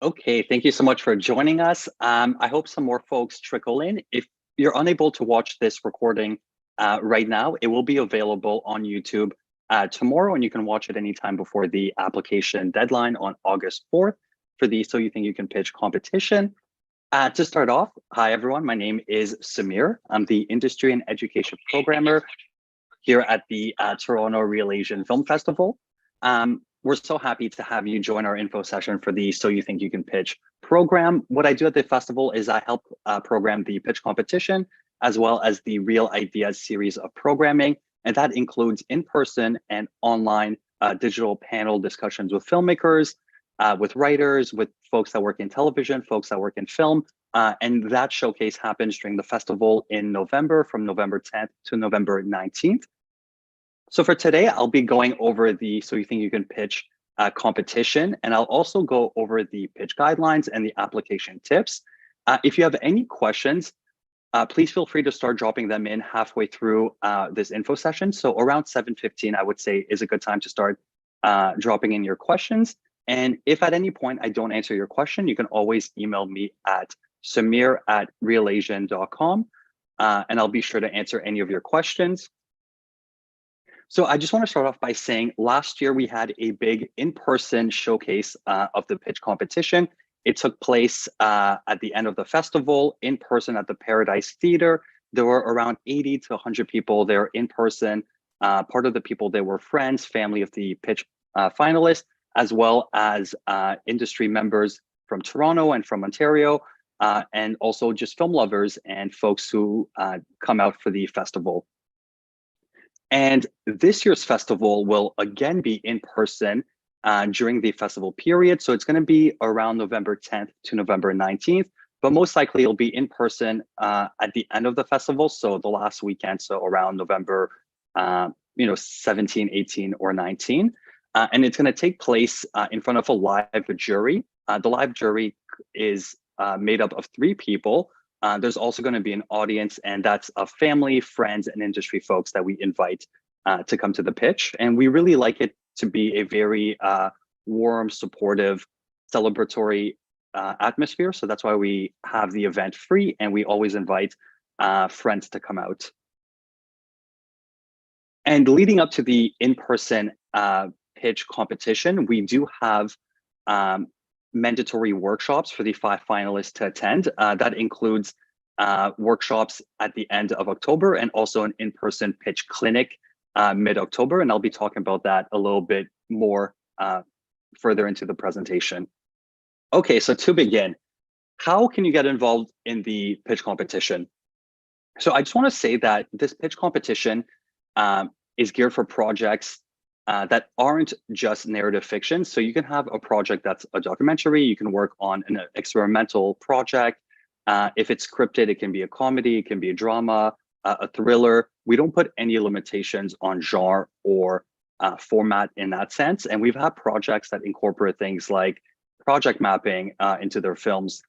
Okay, thank you so much for joining us. I hope some more folks trickle in. If you're unable to watch this recording right now, it will be available on YouTube tomorrow, and you can watch it anytime before the application deadline on August 4th for the So You Think You Can Pitch competition. To start off, hi everyone, my name is Samir. I'm the Industry and Education Programmer here at the Toronto Real Asian Film Festival. We're so happy to have you join our info session for the So You Think You Can Pitch program. What I do at the festival is I help program the pitch competition, as well as the Real Ideas series of programming. And that includes in-person and online digital panel discussions with filmmakers, with writers, with folks that work in television, folks that work in film. And that showcase happens during the festival in November, from November 10th to November 19th. So for today, I'll be going over the So You Think You Can Pitch competition, and I'll also go over the pitch guidelines and the application tips. If you have any questions, please feel free to start dropping them in halfway through this info session. So around 7:15, I would say, is a good time to start dropping in your questions. And if at any point I don't answer your question, you can always email me at samir@realasian.com, and I'll be sure to answer any of your questions. So I just want to start off by saying last year we had a big in-person showcase of the pitch competition. It took place at the end of the festival, in person at the Paradise Theater. There were around 80 to 100 people there in person. Part of the people there were friends, family of the pitch finalists, as well as industry members from Toronto and from Ontario, and also just film lovers and folks who come out for the festival. And this year's festival will again be in person during the festival period. So it's going to be around November 10th to November 19th, but most likely it'll be in person at the end of the festival. So the last weekend, so around November 17, 18, or 19. And it's going to take place in front of a live jury. The live jury is made up of 3 people. There's also going to be an audience, and that's of family, friends, and industry folks that we invite to come to the pitch. And we really like it to be a very warm, supportive, celebratory atmosphere. So that's why we have the event free, and we always invite friends to come out. And leading up to the in-person pitch competition, we do have mandatory workshops for the 5 finalists to attend. That includes workshops at the end of October, and also an in-person pitch clinic mid-October. And I'll be talking about that a little bit more further into the presentation. Okay, so to begin, how can you get involved in the pitch competition? So I just want to say that this pitch competition is geared for projects that aren't just narrative fiction. So you can have a project that's a documentary, you can work on an experimental project. If it's scripted, it can be a comedy, it can be a drama, a thriller. We don't put any limitations on genre or format in that sense. And we've had projects that incorporate things like project mapping into their films.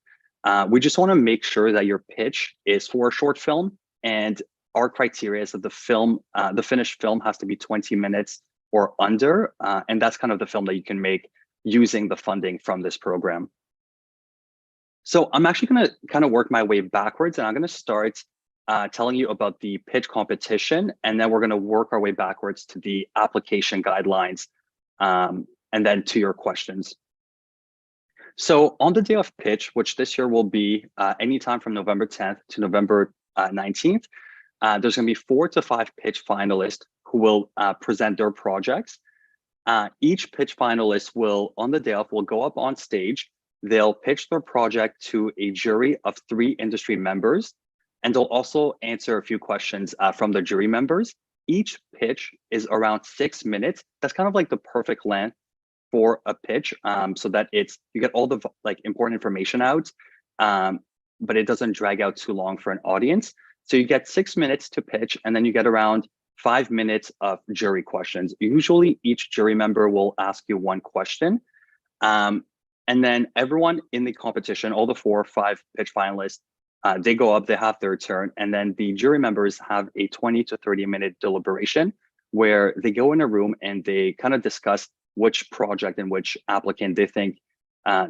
We just want to make sure that your pitch is for a short film, and our criteria is that the film, the finished film, has to be 20 minutes or under, and that's kind of the film that you can make using the funding from this program. So I'm actually going to kind of work my way backwards, and I'm going to start telling you about the pitch competition, and then we're going to work our way backwards to the application guidelines, and then to your questions. So on the day of pitch, which this year will be anytime from November 10th to November 19th, there's going to be 4 to 5 pitch finalists who will present their projects. Each pitch finalist will, on the day of, will go up on stage. They'll pitch their project to a jury of 3 industry members, and they'll also answer a few questions from the jury members. Each pitch is around 6 minutes. That's kind of like the perfect length for a pitch, so that you get all the important information out, but it doesn't drag out too long for an audience. So you get 6 minutes to pitch, and then you get around 5 minutes of jury questions. Usually each jury member will ask you 1 question. And then everyone in the competition, all the 4 or 5 pitch finalists, they go up, they have their turn, and then the jury members have a 20 to 30-minute deliberation where they go in a room and they kind of discuss which project and which applicant they think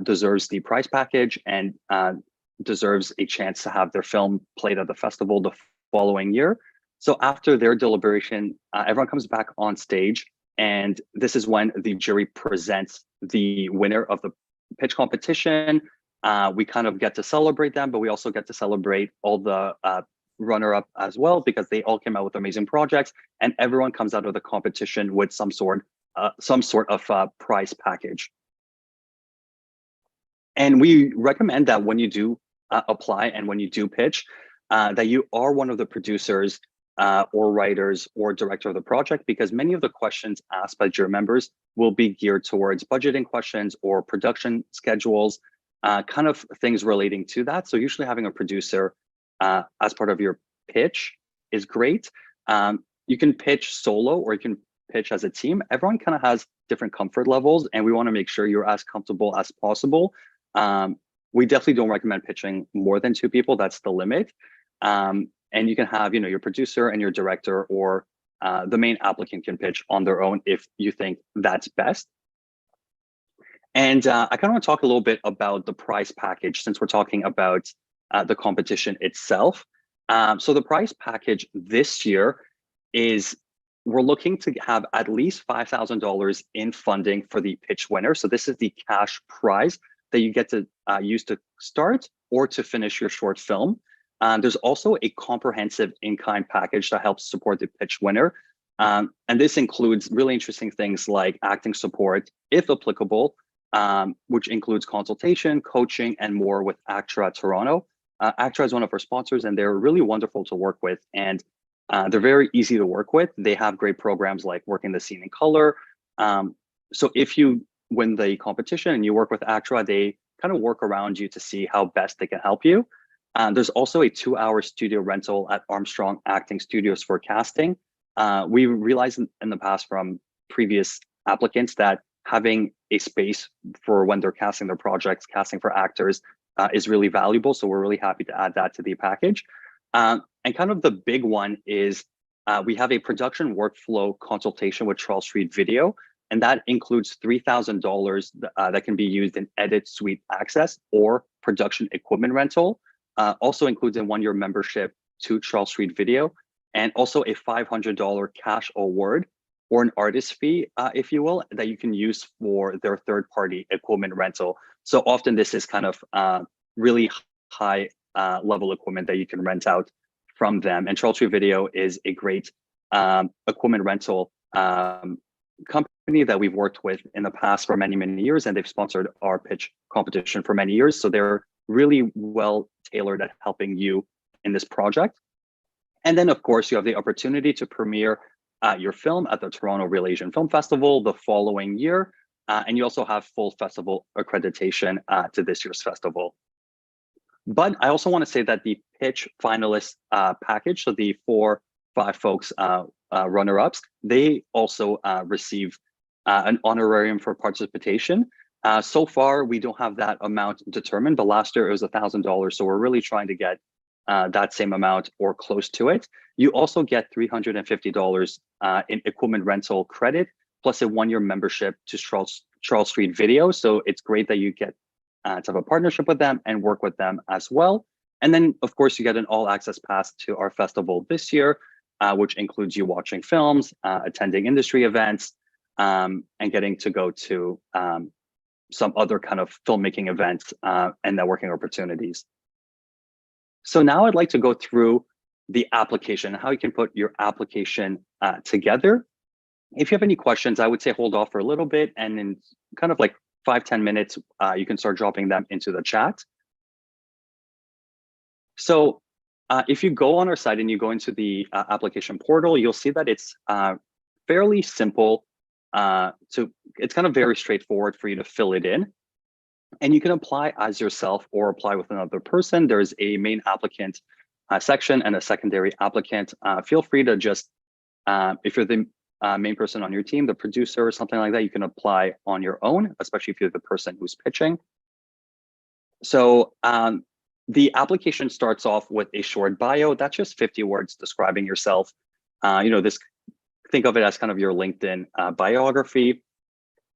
deserves the prize package and deserves a chance to have their film played at the festival the following year. So after their deliberation, everyone comes back on stage, and this is when the jury presents the winner of the pitch competition. We kind of get to celebrate them, but we also get to celebrate all the runner-up as well, because they all came out with amazing projects, and everyone comes out of the competition with some sort of prize package. And we recommend that when you do apply and when you do pitch, that you are one of the producers or writers or director of the project, because many of the questions asked by jury members will be geared towards budgeting questions or production schedules, kind of things relating to that. So usually having a producer as part of your pitch is great. You can pitch solo or you can pitch as a team. Everyone kind of has different comfort levels, and we want to make sure you're as comfortable as possible. We definitely don't recommend pitching more than 2 people. That's the limit. And you can have, your producer and your director, or the main applicant can pitch on their own if you think that's best. And I kind of want to talk a little bit about the prize package, since we're talking about the competition itself. So the prize package this year is, we're looking to have at least $5,000 in funding for the pitch winner. So this is the cash prize that you get to use to start or to finish your short film. There's also a comprehensive in-kind package that helps support the pitch winner. And this includes really interesting things like acting support, if applicable, which includes consultation, coaching, and more with ACTRA Toronto. ACTRA is one of our sponsors, and they're really wonderful to work with. And they're very easy to work with. They have great programs like Working the Scene in Color. So if you win the competition and you work with ACTRA, they kind of work around you to see how best they can help you. There's also a 2-hour studio rental at Armstrong Acting Studios for casting. We realized in the past from previous applicants that having a space for when they're casting their projects, casting for actors, is really valuable. So we're really happy to add that to the package. And kind of the big one is we have a production workflow consultation with Charles Street Video, and that includes $3,000 that can be used in Edit Suite access or production equipment rental. Also includes a 1-year membership to Charles Street Video, and also a $500 cash award or an artist fee, if you will, that you can use for their third-party equipment rental. So often this is kind of really high level equipment that you can rent out from them. And Charles Street Video is a great equipment rental company that we've worked with in the past for many, many years, and they've sponsored our pitch competition for many years. So they're really well tailored at helping you in this project. And then, of course, you have the opportunity to premiere your film at the Toronto Real Asian Film Festival the following year. And you also have full festival accreditation to this year's festival. But I also want to say that the pitch finalist package, so the 4-5 folks runner-ups, they also receive an honorarium for participation. So far, we don't have that amount determined, but last year it was $1,000. So we're really trying to get that same amount or close to it. You also get $350 in equipment rental credit, plus a 1-year membership to Charles Street Video. So it's great that you get to have a partnership with them and work with them as well. And then, of course, you get an all-access pass to our festival this year, which includes you watching films, attending industry events, and getting to go to some other kind of filmmaking events and networking opportunities. So now I'd like to go through the application, how you can put your application together. If you have any questions, I would say hold off for a little bit, and in kind of like 5-10 minutes, you can start dropping them into the chat. So if you go on our site and you go into the application portal, you'll see that it's fairly simple. It's kind of very straightforward for you to fill it in. And you can apply as yourself or apply with another person. There's a main applicant section and a secondary applicant. Feel free to just, if you're the main person on your team, the producer or something like that, you can apply on your own, especially if you're the person who's pitching. So the application starts off with a short bio. That's just 50 words describing yourself. Think of it as kind of your LinkedIn biography.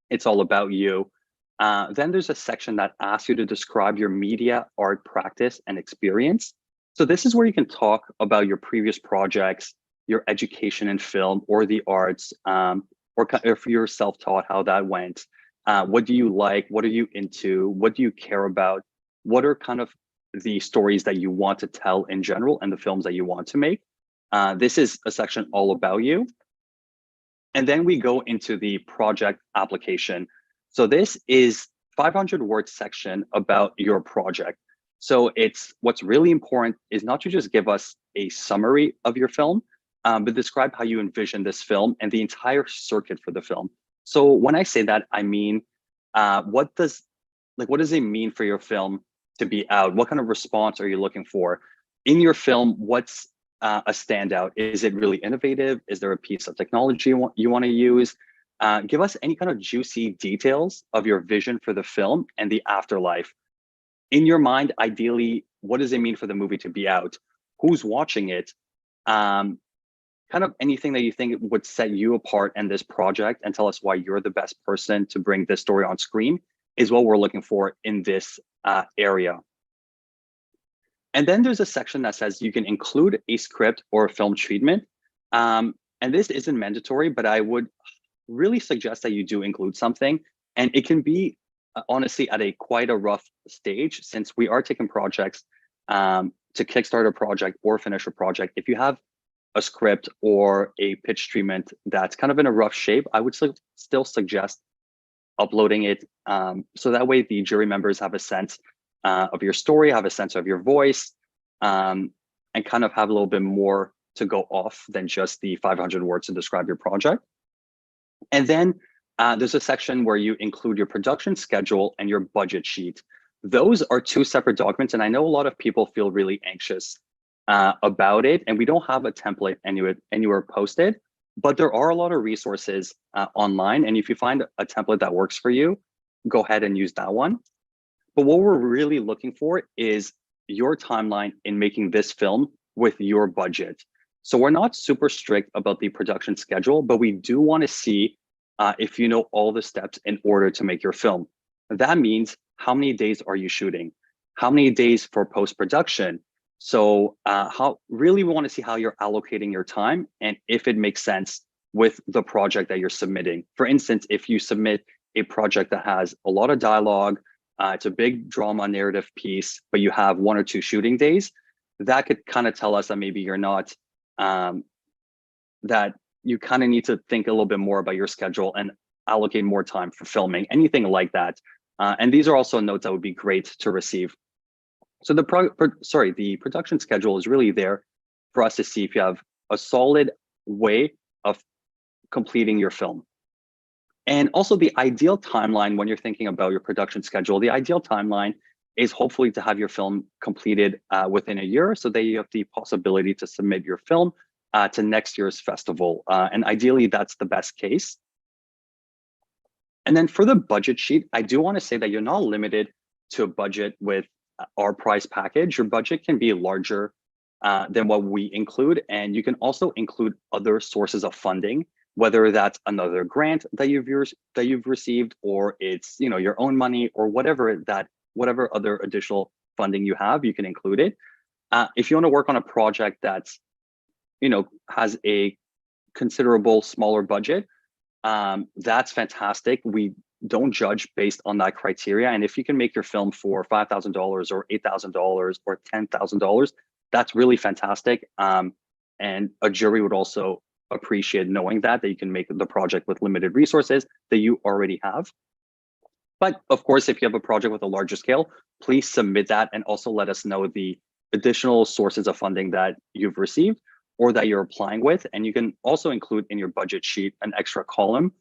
It's all about you. Then there's a section that asks you to describe your media art practice and experience. So this is where you can talk about your previous projects, your education in film or the arts, or if you're self-taught, how that went. What do you like? What are you into? What do you care about? What are kind of the stories that you want to tell in general and the films that you want to make? This is a section all about you. And then we go into the project application. So this is 500 word section about your project. So it's what's really important is not to just give us a summary of your film, but describe how you envision this film and the entire circuit for the film. So when I say that, I mean, what does it mean for your film to be out? What kind of response are you looking for? In your film, what's a standout? Is it really innovative? Is there a piece of technology you want to use? Give us any kind of juicy details of your vision for the film and the afterlife. In your mind, ideally, what does it mean for the movie to be out? Who's watching it? Kind of anything that you think would set you apart in this project and tell us why you're the best person to bring this story on screen is what we're looking for in this area. And then there's a section that says you can include a script or a film treatment. And this isn't mandatory, but I would really suggest that you do include something. And it can be honestly at quite a rough stage, since we are taking projects to kickstart a project or finish a project. If you have a script or a pitch treatment that's kind of in a rough shape, I would still suggest uploading it, so that way the jury members have a sense of your story, have a sense of your voice, and kind of have a little bit more to go off than just the 500 words to describe your project. And then there's a section where you include your production schedule and your budget sheet. Those are two separate documents, and I know a lot of people feel really anxious about it, and we don't have a template anywhere posted, but there are a lot of resources online, and if you find a template that works for you, go ahead and use that one. But what we're really looking for is your timeline in making this film with your budget. So we're not super strict about the production schedule, but we do want to see if you know all the steps in order to make your film. That means how many days are you shooting? How many days for post-production? So we want to see how you're allocating your time and if it makes sense with the project that you're submitting. For instance, if you submit a project that has a lot of dialogue, it's a big drama narrative piece, but you have 1 or 2 shooting days, that could kind of tell us that maybe you're not, that you kind of need to think a little bit more about your schedule and allocate more time for filming, anything like that. And these are also notes that would be great to receive. So the production schedule is really there for us to see if you have a solid way of completing your film. And also the ideal timeline when you're thinking about your production schedule, the ideal timeline is hopefully to have your film completed within a year, so that you have the possibility to submit your film to next year's festival. And ideally, that's the best case. And then for the budget sheet, I do want to say that you're not limited to a budget with our price package. Your budget can be larger than what we include, and you can also include other sources of funding, whether that's another grant that you've received, or it's your own money, or whatever other additional funding you have, you can include it. If you want to work on a project that's has a considerable smaller budget, that's fantastic. We don't judge based on that criteria. And if you can make your film for $5,000 or $8,000 or $10,000, that's really fantastic. And a jury would also appreciate knowing that you can make the project with limited resources that you already have. But of course, if you have a project with a larger scale, please submit that and also let us know the additional sources of funding that you've received or that you're applying with. And you can also include in your budget sheet an extra column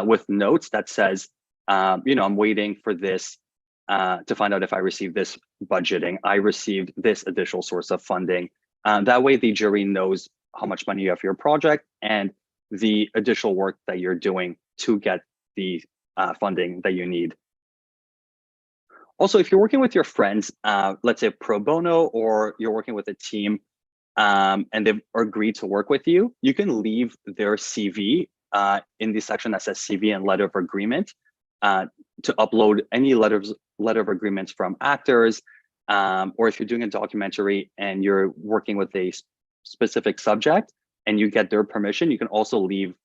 with notes that says, I'm waiting for this to find out if I received this budgeting. I received this additional source of funding. That way the jury knows how much money you have for your project and the additional work that you're doing to get the funding that you need. Also, if you're working with your friends, let's say pro bono, or you're working with a team and they've agreed to work with you, you can leave their CV in the section that says CV and letter of agreement to upload any letter of agreements from actors, or if you're doing a documentary and you're working with a specific subject and you get their permission, you can also leave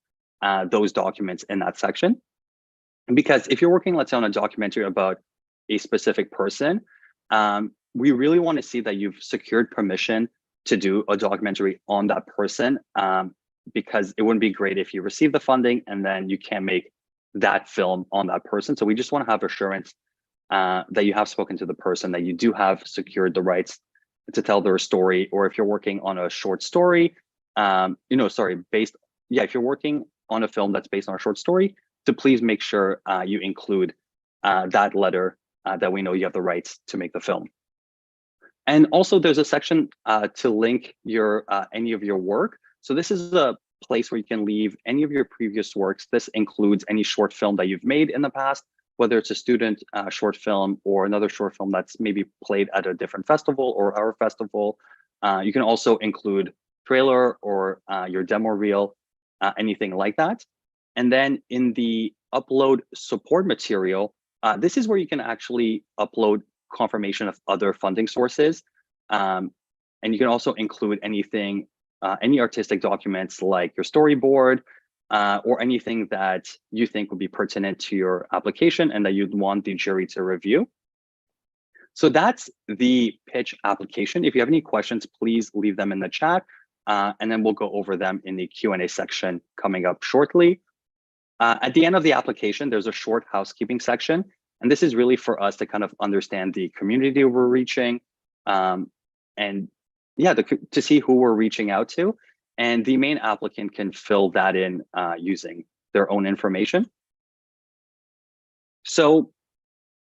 those documents in that section. Because if you're working, let's say, on a documentary about a specific person, we really want to see that you've secured permission to do a documentary on that person, because it wouldn't be great if you receive the funding and then you can't make that film on that person. So we just want to have assurance that you have spoken to the person, that you do have secured the rights to tell their story. Or if you're working on a short story, if you're working on a film that's based on a short story, to please make sure you include that letter that we know you have the rights to make the film. And also there's a section to link your any of your work. So this is a place where you can leave any of your previous works. This includes any short film that you've made in the past, whether it's a student short film or another short film that's maybe played at a different festival or our festival. You can also include trailer or your demo reel, anything like that. And then in the upload support material, this is where you can actually upload confirmation of other funding sources. And you can also include anything, any artistic documents like your storyboard, or anything that you think would be pertinent to your application and that you'd want the jury to review. So that's the pitch application. If you have any questions, please leave them in the chat, and then we'll go over them in the Q&A section coming up shortly. At the end of the application, there's a short housekeeping section. And this is really for us to kind of understand the community we're reaching, and yeah, to see who we're reaching out to. And the main applicant can fill that in using their own information. So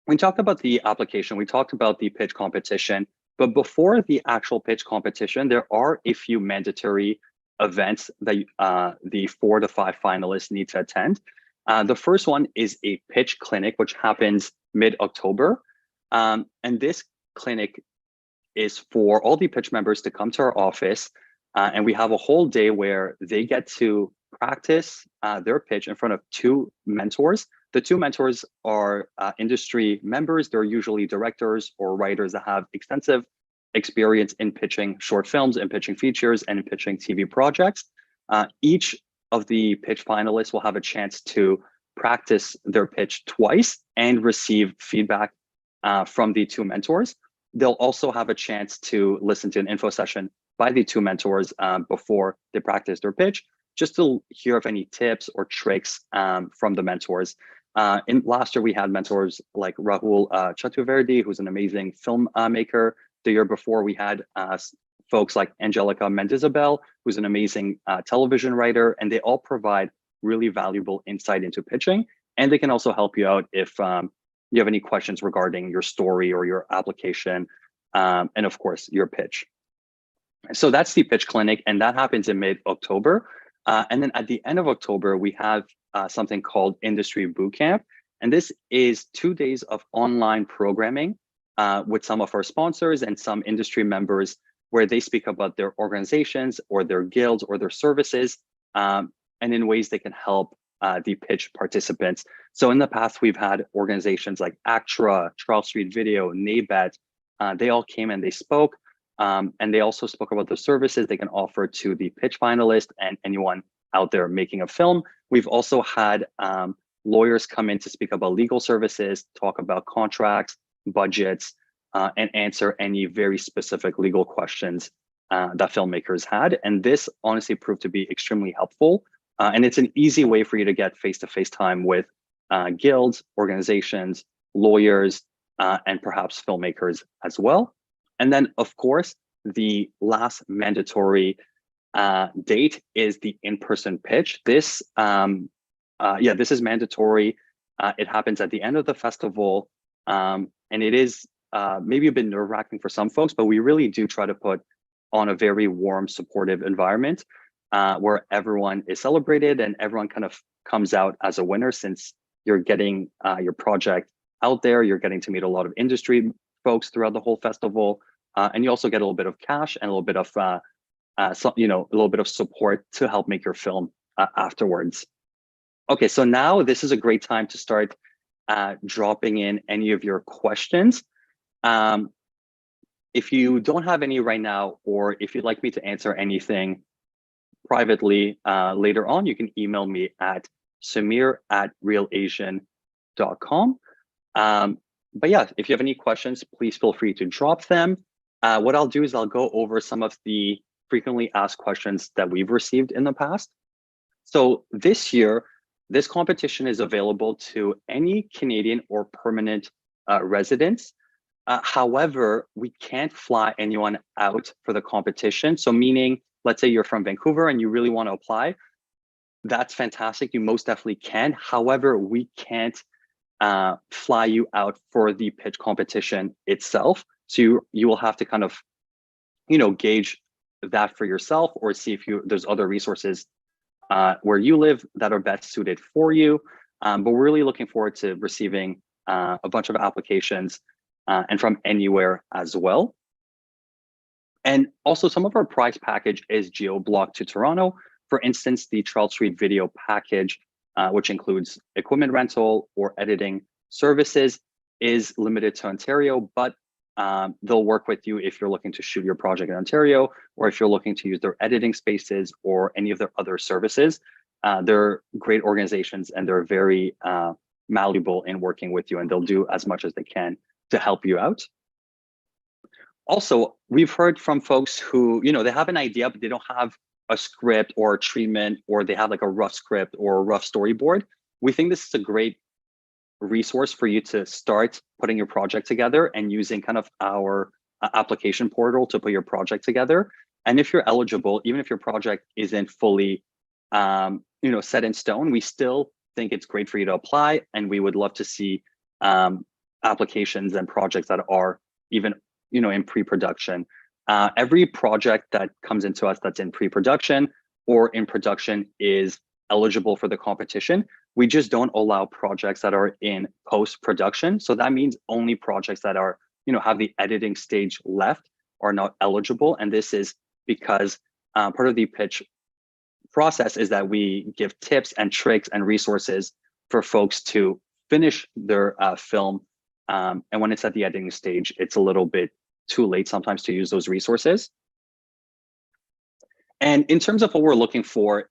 we talked about the application, we talked about the pitch competition, but before the actual pitch competition, there are a few mandatory events that the 4 to 5 finalists need to attend. The first one is a pitch clinic, which happens mid-October. And this clinic is for all the pitch members to come to our office. And we have a whole day where they get to practice their pitch in front of 2 mentors. The 2 mentors are industry members. They're usually directors or writers that have extensive experience in pitching short films, and pitching features, and in pitching TV projects. Each of the pitch finalists will have a chance to practice their pitch twice and receive feedback from the 2 mentors. They'll also have a chance to listen to an info session by the 2 mentors before they practice their pitch, just to hear of any tips or tricks from the mentors. In last year, we had mentors like Rahul Chaturvedi, who's an amazing filmmaker. The year before, we had folks like Angelica Mendizabel, who's an amazing television writer, and they all provide really valuable insight into pitching. And they can also help you out if you have any questions regarding your story or your application, and of course, your pitch. So that's the pitch clinic, and that happens in mid-October. And then at the end of October, we have something called Industry Bootcamp. And this is 2 days of online programming with some of our sponsors and some industry members, where they speak about their organizations or their guilds or their services, and in ways they can help the pitch participants. So in the past, we've had organizations like ACTRA, Charles Street Video, NABET. They all came and they spoke, and they also spoke about the services they can offer to the pitch finalist and anyone out there making a film. We've also had lawyers come in to speak about legal services, talk about contracts, budgets, and answer any very specific legal questions that filmmakers had. And this honestly proved to be extremely helpful. And it's an easy way for you to get face-to-face time with guilds, organizations, lawyers, and perhaps filmmakers as well. And then, of course, the last mandatory date is the in-person pitch. This, this is mandatory. It happens at the end of the festival, and it is maybe a bit nerve-wracking for some folks, but we really do try to put on a very warm, supportive environment where everyone is celebrated and everyone kind of comes out as a winner, since you're getting your project out there. You're getting to meet a lot of industry folks throughout the whole festival, and you also get a little bit of cash and a little bit of a little bit of support to help make your film afterwards. Okay, so now this is a great time to start dropping in any of your questions. If you don't have any right now, or if you'd like me to answer anything privately later on, you can email me at samir@realasian.com. But yeah, if you have any questions, please feel free to drop them. What I'll do is I'll go over some of the frequently asked questions that we've received in the past. So this year, this competition is available to any Canadian or permanent residents. However, we can't fly anyone out for the competition. So meaning, let's say you're from Vancouver and you really want to apply, that's fantastic. You most definitely can. However, we can't fly you out for the pitch competition itself. So you will have to kind of, gauge that for yourself, or see if there's other resources where you live that are best suited for you. But we're really looking forward to receiving a bunch of applications and from anywhere as well. And also some of our prize package is geo-blocked to Toronto. For instance, the Charles Street video package, which includes equipment rental or editing services, is limited to Ontario, but they'll work with you if you're looking to shoot your project in Ontario, or if you're looking to use their editing spaces or any of their other services. They're great organizations and they're very malleable in working with you, and they'll do as much as they can to help you out. Also, we've heard from folks who, they have an idea, but they don't have a script or a treatment, or they have like a rough script or a rough storyboard. We think this is a great resource for you to start putting your project together and using kind of our application portal to put your project together. And if you're eligible, even if your project isn't fully, set in stone, we still think it's great for you to apply. And we would love to see applications and projects that are even, in pre-production. Every project that comes into us that's in pre-production or in production is eligible for the competition. We just don't allow projects that are in post-production. So that means only projects that are, have the editing stage left are not eligible. And this is because part of the pitch process is that we give tips and tricks and resources for folks to finish their film. And when it's at the editing stage, it's a little bit too late sometimes to use those resources. And in terms of what we're looking for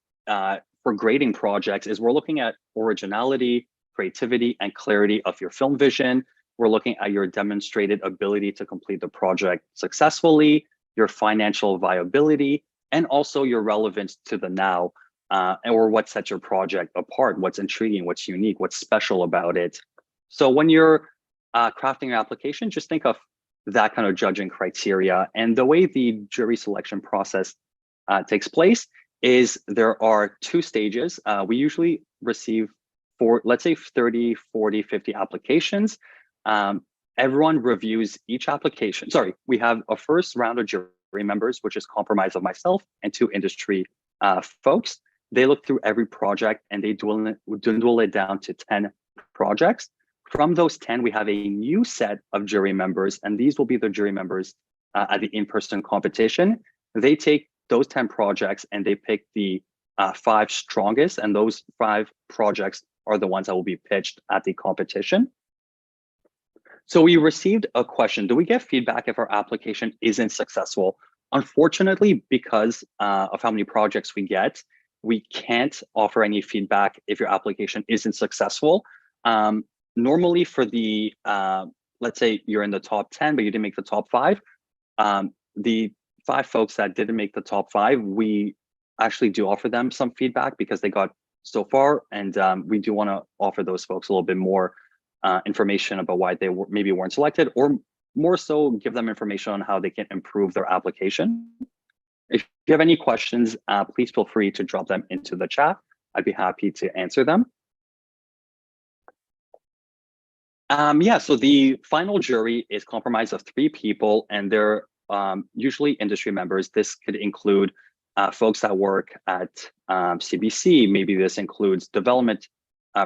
grading projects, is we're looking at originality, creativity, and clarity of your film vision. We're looking at your demonstrated ability to complete the project successfully, your financial viability, and also your relevance to the now, or what sets your project apart, what's intriguing, what's unique, what's special about it. So when you're crafting your application, just think of that kind of judging criteria. And the way the jury selection process takes place is there are 2 stages. We usually receive let's say 30, 40, 50 applications. Everyone reviews each application. Sorry, we have a first round of jury members, which is comprised of myself and 2 industry folks. They look through every project and they dwindle it down to 10 projects. From those 10, we have a new set of jury members, and these will be the jury members at the in-person competition. They take those 10 projects and they pick the 5 strongest, and those 5 projects are the ones that will be pitched at the competition. So we received a question: do we get feedback if our application isn't successful? Unfortunately, because of how many projects we get, we can't offer any feedback if your application isn't successful. Normally for the, let's say you're in the top 10, but you didn't make the top 5, the 5 folks that didn't make the top 5, we actually do offer them some feedback because they got so far. And we do want to offer those folks a little bit more information about why they maybe weren't selected, or more so give them information on how they can improve their application. If you have any questions, please feel free to drop them into the chat. I'd be happy to answer them. So the final jury is comprised of 3 people, and they're usually industry members. This could include folks that work at CBC. Maybe this includes development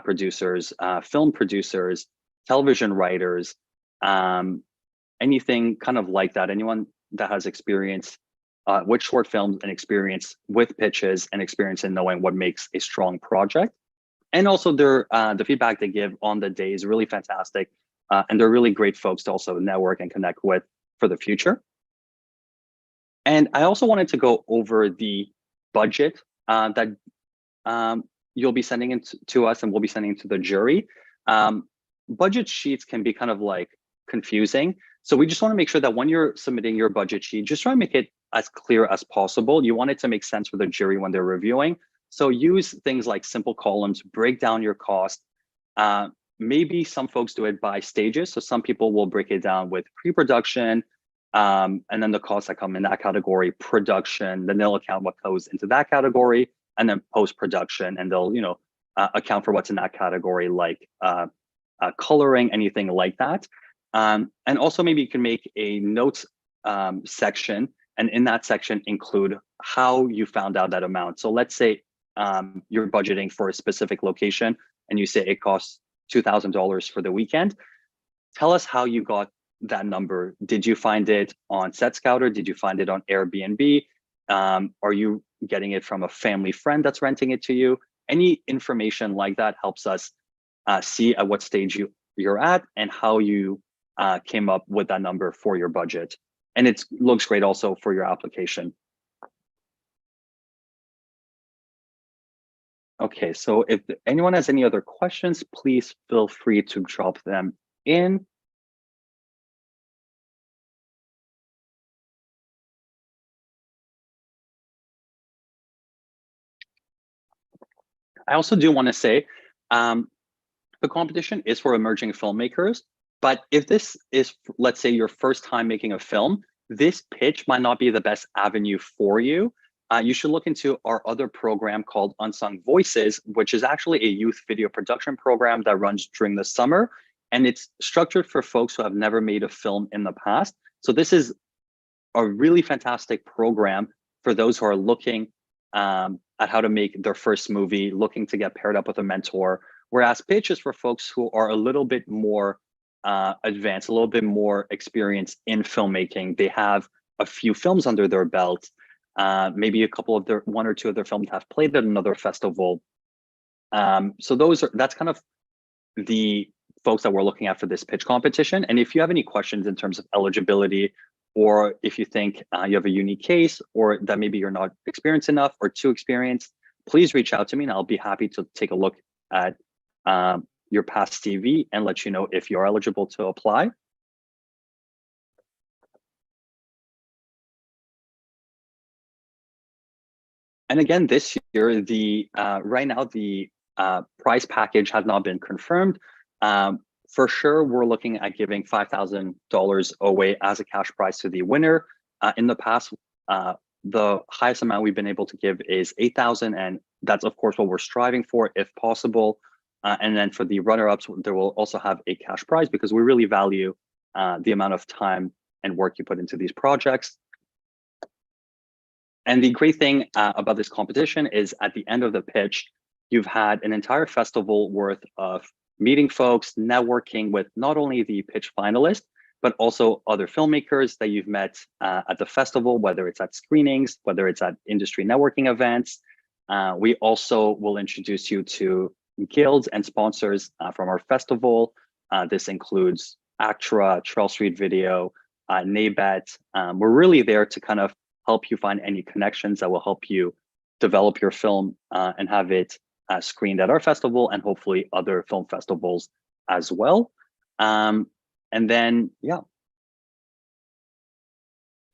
producers, film producers, television writers, anything kind of like that. Anyone that has experience with short films and experience with pitches and experience in knowing what makes a strong project. And also the feedback they give on the day is really fantastic. And they're really great folks to also network and connect with for the future. And I also wanted to go over the budget that you'll be sending it to us and we'll be sending it to the jury. Budget sheets can be kind of like confusing. So we just want to make sure that when you're submitting your budget sheet, just try and make it as clear as possible. You want it to make sense for the jury when they're reviewing. So use things like simple columns, break down your cost. Maybe some folks do it by stages. So some people will break it down with pre-production, and then the costs that come in that category, production, then they'll account what goes into that category, and then post-production, and they'll account for what's in that category, like coloring, anything like that. And also maybe you can make a notes section, and in that section include how you found out that amount. So let's say you're budgeting for a specific location and you say it costs $2,000 for the weekend. Tell us how you got that number. Did you find it on SetScouter? Did you find it on Airbnb? Are you getting it from a family friend that's renting it to you? Any information like that helps us see at what stage you're at and how you came up with that number for your budget. And it looks great also for your application. Okay, so if anyone has any other questions, please feel free to drop them in. I also do want to say the competition is for emerging filmmakers, but if this is, let's say, your first time making a film, this pitch might not be the best avenue for you. You should look into our other program called Unsung Voices, which is actually a youth video production program that runs during the summer. And it's structured for folks who have never made a film in the past. So this is a really fantastic program for those who are looking at how to make their first movie, looking to get paired up with a mentor. Whereas pitch is for folks who are a little bit more advanced, a little bit more experienced in filmmaking. They have a few films under their belt. Maybe a couple of one or two of their films have played at another festival. So that's kind of the folks that we're looking at for this pitch competition. And if you have any questions in terms of eligibility, or if you think you have a unique case, or that maybe you're not experienced enough or too experienced, please reach out to me and I'll be happy to take a look at your past CV and let you know if you're eligible to apply. And again, this year, right now, the prize package has not been confirmed. For sure, we're looking at giving $5,000 away as a cash prize to the winner. In the past, the highest amount we've been able to give is $8,000, and that's of course what we're striving for, if possible. And then for the runner-ups, there will also have a cash prize because we really value the amount of time and work you put into these projects. And the great thing about this competition is at the end of the pitch, you've had an entire festival worth of meeting folks, networking with not only the pitch finalists, but also other filmmakers that you've met at the festival, whether it's at screenings, whether it's at industry networking events. We also will introduce you to guilds and sponsors from our festival. This includes ACTRA, Trail Street Video, NABET. We're really there to kind of help you find any connections that will help you develop your film and have it screened at our festival and hopefully other film festivals as well. And then, yeah.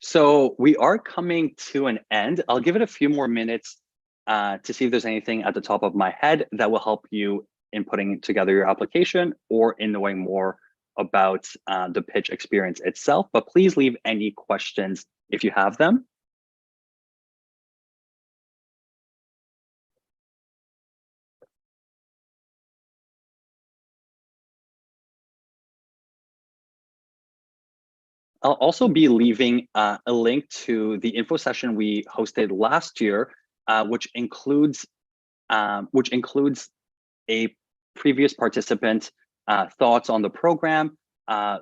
So we are coming to an end. I'll give it a few more minutes to see if there's anything at the top of my head that will help you in putting together your application or in knowing more about the pitch experience itself. But please leave any questions if you have them. I'll also be leaving a link to the info session we hosted last year, which includes a previous participant thoughts on the program,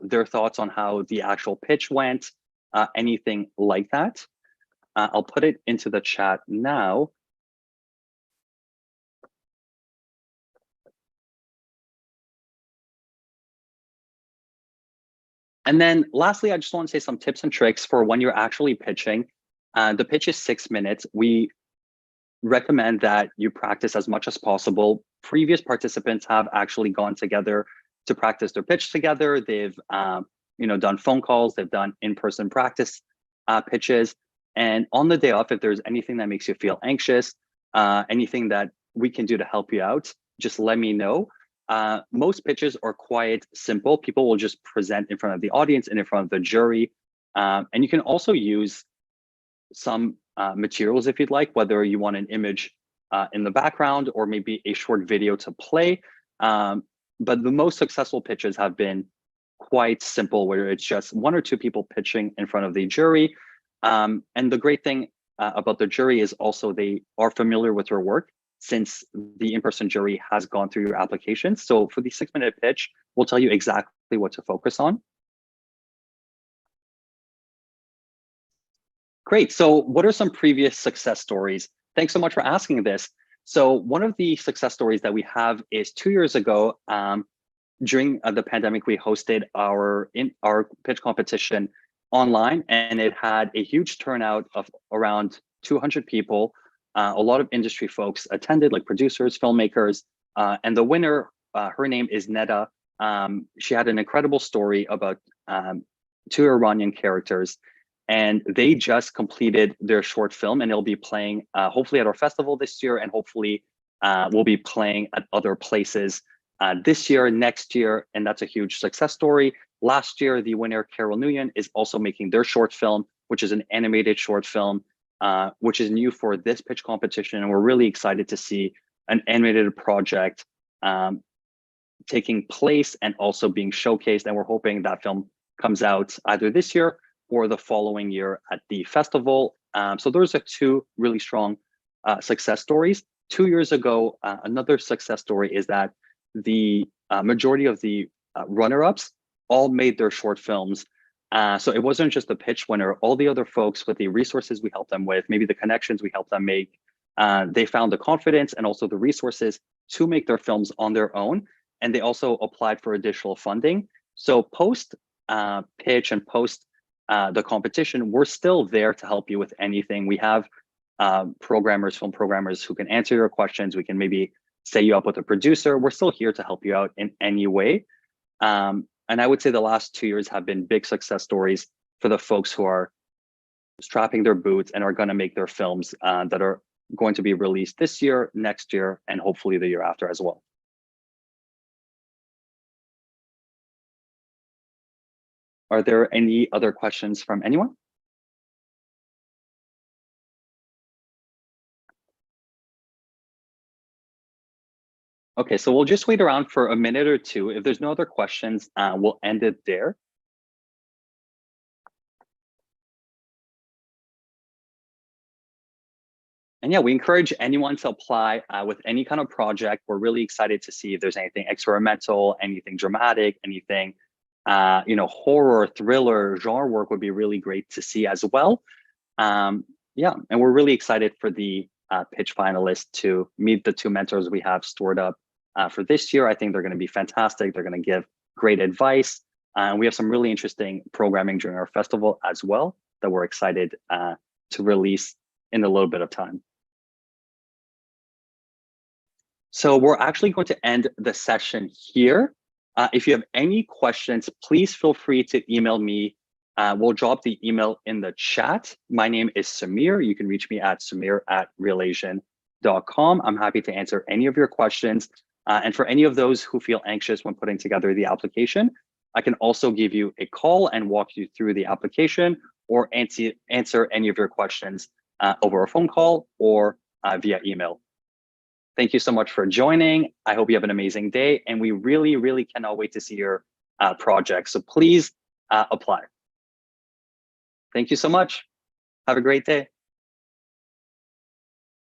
their thoughts on how the actual pitch went, anything like that. I'll put it into the chat now. And then lastly, I just want to say some tips and tricks for when you're actually pitching. The pitch is 6 minutes. We recommend that you practice as much as possible. Previous participants have actually gone together to practice their pitch together. They've done phone calls, they've done in-person practice pitches. And on the day off, if there's anything that makes you feel anxious, anything that we can do to help you out, just let me know. Most pitches are quite simple. People will just present in front of the audience and in front of the jury. And you can also use some materials if you'd like, whether you want an image in the background or maybe a short video to play. But the most successful pitches have been quite simple, where it's just 1 or 2 people pitching in front of the jury. And the great thing about the jury is also they are familiar with your work, since the in-person jury has gone through your application. So for the 6-minute pitch, we'll tell you exactly what to focus on. Great. So what are some previous success stories? Thanks so much for asking this. So one of the success stories that we have is 2 years ago, during the pandemic, we hosted our pitch competition online, and it had a huge turnout of around 200 people. A lot of industry folks attended, like producers, filmmakers, and the winner, her name is Neda. She had an incredible story about 2 Iranian characters, and they just completed their short film, and it'll be playing hopefully at our festival this year, and hopefully we'll be playing at other places this year, next year, and that's a huge success story. Last year, the winner, Carol Nguyen, is also making their short film, which is an animated short film, which is new for this pitch competition. And we're really excited to see an animated project taking place and also being showcased. And we're hoping that film comes out either this year or the following year at the festival. So those are 2 really strong success stories. 2 years ago, another success story is that the majority of the runner-ups all made their short films. So it wasn't just the pitch winner, all the other folks with the resources we helped them with, maybe the connections we helped them make, they found the confidence and also the resources to make their films on their own. And they also applied for additional funding. So post pitch and post the competition, we're still there to help you with anything. We have film programmers who can answer your questions. We can maybe set you up with a producer. We're still here to help you out in any way. And I would say the last 2 years have been big success stories for the folks who are strapping their boots and are going to make their films that are going to be released this year, next year, and hopefully the year after as well. Are there any other questions from anyone? Okay, so we'll just wait around for a minute or 2. If there's no other questions, we'll end it there. And yeah, we encourage anyone to apply with any kind of project. We're really excited to see if there's anything experimental, anything dramatic, anything, horror, thriller, genre work would be really great to see as well. Yeah, and we're really excited for the pitch finalists to meet the 2 mentors we have stored up for this year. I think they're going to be fantastic. They're going to give great advice. And we have some really interesting programming during our festival as well that we're excited to release in a little bit of time. So we're actually going to end the session here. If you have any questions, please feel free to email me. We'll drop the email in the chat. My name is Samir. You can reach me at samir@realasian.com. I'm happy to answer any of your questions. And for any of those who feel anxious when putting together the application, I can also give you a call and walk you through the application or answer any of your questions over a phone call or via email. Thank you so much for joining. I hope you have an amazing day, and we really, really cannot wait to see your project. So please apply. Thank you so much. Have a great day.